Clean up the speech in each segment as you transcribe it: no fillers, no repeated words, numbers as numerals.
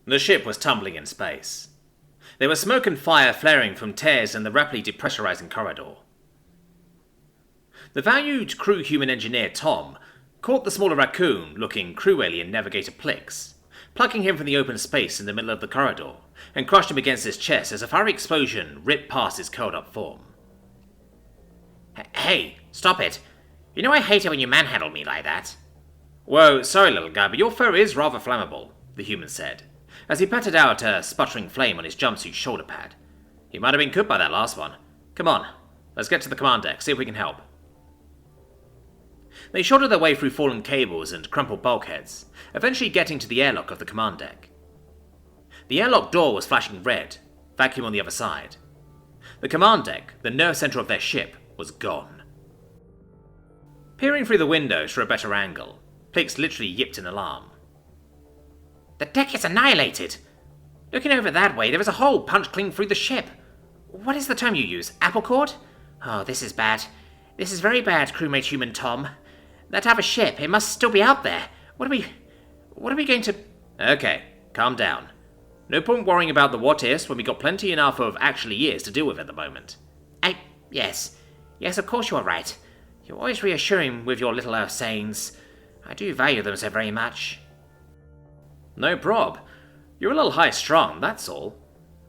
The ship was tumbling in space. There was smoke and fire flaring from tears in the rapidly depressurizing corridor. The valued crew human engineer Tom caught the smaller raccoon-looking crew alien navigator Plix, plucking him from the open space in the middle of the corridor, and crushed him against his chest as a fiery explosion ripped past his curled-up form. Hey, stop it. You know I hate it when you manhandle me like that. Whoa, sorry little guy, but your fur is rather flammable, the human said, as he patted out a sputtering flame on his jumpsuit shoulder pad. You might have been cooked by that last one. Come on, let's get to the command deck, see if we can help. They shouldered their way through fallen cables and crumpled bulkheads, eventually getting to the airlock of the command deck. The airlock door was flashing red, vacuum on the other side. The command deck, the nerve center of their ship, was gone. Peering through the windows for a better angle, Plix literally yipped in alarm. The deck is annihilated! Looking over that way, there is a hole punched clean through the ship. What is the term you use? Apple cord? Oh, this is bad. This is very bad, crewmate human Tom. That other ship, it must still be out there. What are we going to... Okay, calm down. No point worrying about the what-ifs when we got plenty enough of actually years to deal with at the moment. Yes. Yes, of course you are right. You're always reassuring with your little earth sayings. I do value them so very much. No prob. You're a little high-strung, that's all.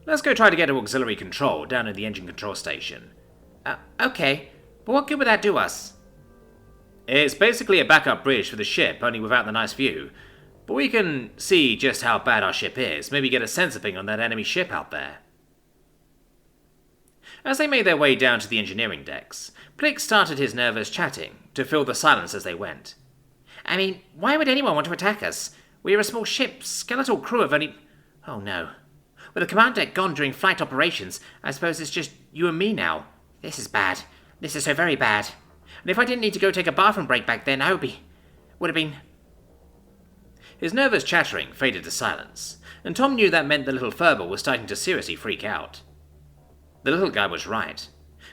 Let's go try to get to auxiliary control down in the engine control station. Okay. But what good would that do us? It's basically a backup bridge for the ship, only without the nice view. But we can see just how bad our ship is, maybe get a sense of thing on that enemy ship out there. As they made their way down to the engineering decks, Plix started his nervous chatting to fill the silence as they went. I mean, why would anyone want to attack us? We are a small ship, skeletal crew of only... Oh no. With the command deck gone during flight operations, I suppose it's just you and me now. This is bad. This is so very bad. And if I didn't need to go take a bathroom break back then, would have been... His nervous chattering faded to silence, and Tom knew that meant the little furber was starting to seriously freak out. The little guy was right.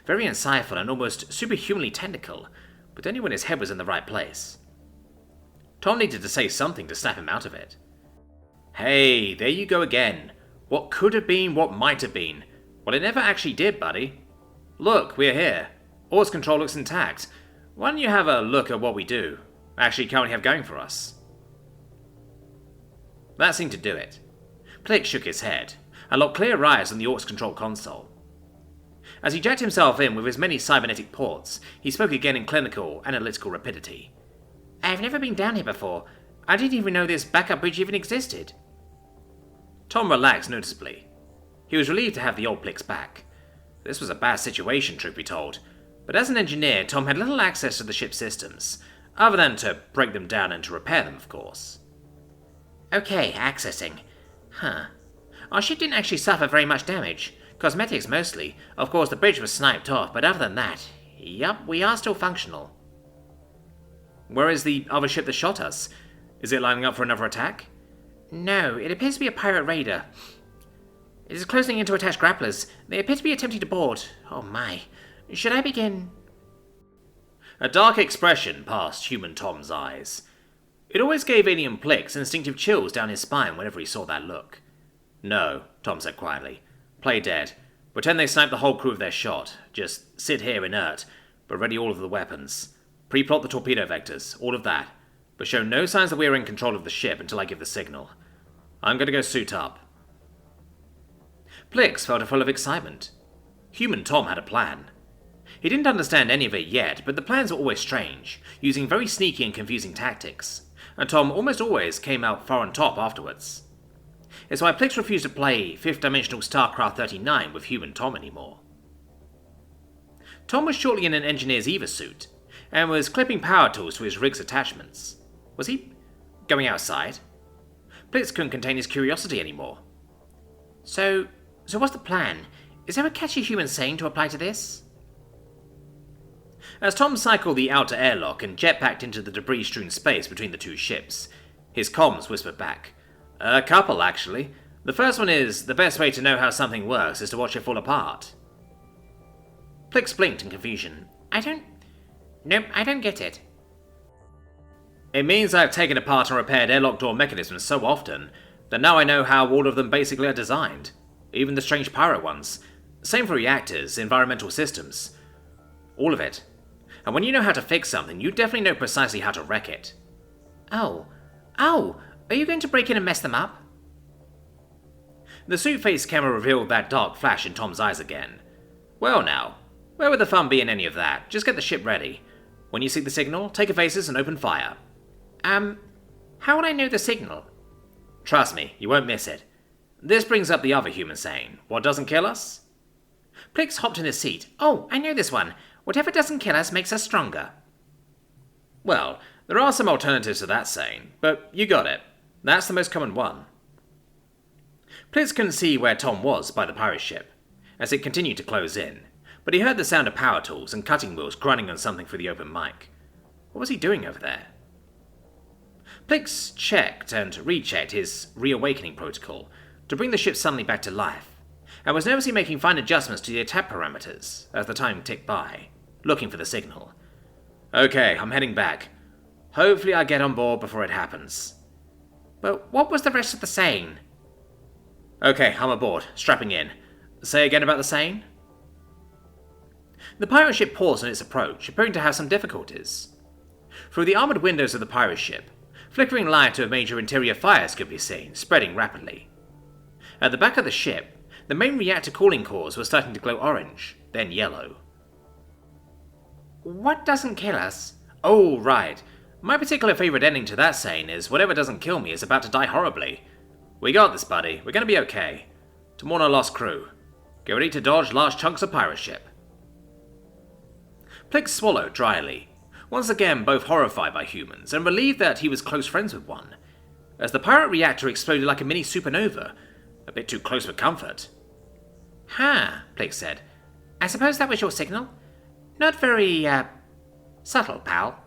Very insightful and almost superhumanly technical, but only when his head was in the right place. Tom needed to say something to snap him out of it. Hey, there you go again. What could have been, what might have been. Well, it never actually did, buddy. Look, we're here. Oars control looks intact. Why don't you have a look at what we do? Actually currently have going for us. That seemed to do it. Plix shook his head, and locked clear eyes on the Orcs control console. As he jacked himself in with his many cybernetic ports, he spoke again in clinical, analytical rapidity. I've never been down here before. I didn't even know this backup bridge even existed. Tom relaxed noticeably. He was relieved to have the old Plix back. This was a bad situation, truth be told, but as an engineer, Tom had little access to the ship's systems, other than to break them down and to repair them, of course. Okay, accessing. Our ship didn't actually suffer very much damage. Cosmetics mostly. Of course, the bridge was sniped off, but other than that, yup, we are still functional. Where is the other ship that shot us? Is it lining up for another attack? No, it appears to be a pirate raider. It is closing in to attach grapplers. They appear to be attempting to board. Oh my. Should I begin? A dark expression passed human Tom's eyes. It always gave alien Plix instinctive chills down his spine whenever he saw that look. No, Tom said quietly. Play dead. Pretend they sniped the whole crew of their shot. Just sit here inert, but ready all of the weapons. Pre-plot the torpedo vectors, all of that. But show no signs that we are in control of the ship until I give the signal. I'm going to go suit up. Plix felt full of excitement. Human Tom had a plan. He didn't understand any of it yet, but the plans were always strange, using very sneaky and confusing tactics, and Tom almost always came out far on top afterwards. It's why Plix refused to play 5th Dimensional StarCraft 39 with human Tom anymore. Tom was shortly in an engineer's EVA suit, and was clipping power tools to his rig's attachments. Was he going outside? Plix couldn't contain his curiosity anymore. So what's the plan? Is there a catchy human saying to apply to this? As Tom cycled the outer airlock and jetpacked into the debris-strewn space between the two ships, his comms whispered back. A couple, actually. The first one is, the best way to know how something works is to watch it fall apart. Plix blinked in confusion. Nope, I don't get it. It means I've taken apart and repaired airlock door mechanisms so often Then now I know how all of them basically are designed. Even the strange pyro ones. Same for reactors, environmental systems. All of it. And when you know how to fix something, you definitely know precisely how to wreck it. Oh, are you going to break in and mess them up? The suit-faced camera revealed that dark flash in Tom's eyes again. Well now, where would the fun be in any of that? Just get the ship ready. When you see the signal, take evasors and open fire. How would I know the signal? Trust me, you won't miss it. This brings up the other human saying, what doesn't kill us? Plix hopped in his seat. Oh, I know this one. Whatever doesn't kill us makes us stronger. Well, there are some alternatives to that saying, but you got it. That's the most common one. Plix couldn't see where Tom was by the pirate ship, as it continued to close in, but he heard the sound of power tools and cutting wheels grinding on something through the open mic. What was he doing over there? Plix checked and rechecked his reawakening protocol to bring the ship suddenly back to life, and was nervously making fine adjustments to the attack parameters as the time ticked by, looking for the signal. Okay, I'm heading back. Hopefully I get on board before it happens. But what was the rest of the saying? Okay, I'm aboard, strapping in. Say again about the saying? The pirate ship paused on its approach, appearing to have some difficulties. Through the armoured windows of the pirate ship, flickering light of major interior fires could be seen, spreading rapidly. At the back of the ship, the main reactor cooling cores were starting to glow orange, then yellow. What doesn't kill us? Oh, right. My particular favourite ending to that saying is whatever doesn't kill me is about to die horribly. We got this, buddy. We're gonna be okay. To mourn our lost crew. Get ready to dodge large chunks of pirate ship. Plix swallowed dryly, once again both horrified by humans and relieved that he was close friends with one, as the pirate reactor exploded like a mini supernova, a bit too close for comfort. Plix said. I suppose that was your signal? Not very, subtle, pal.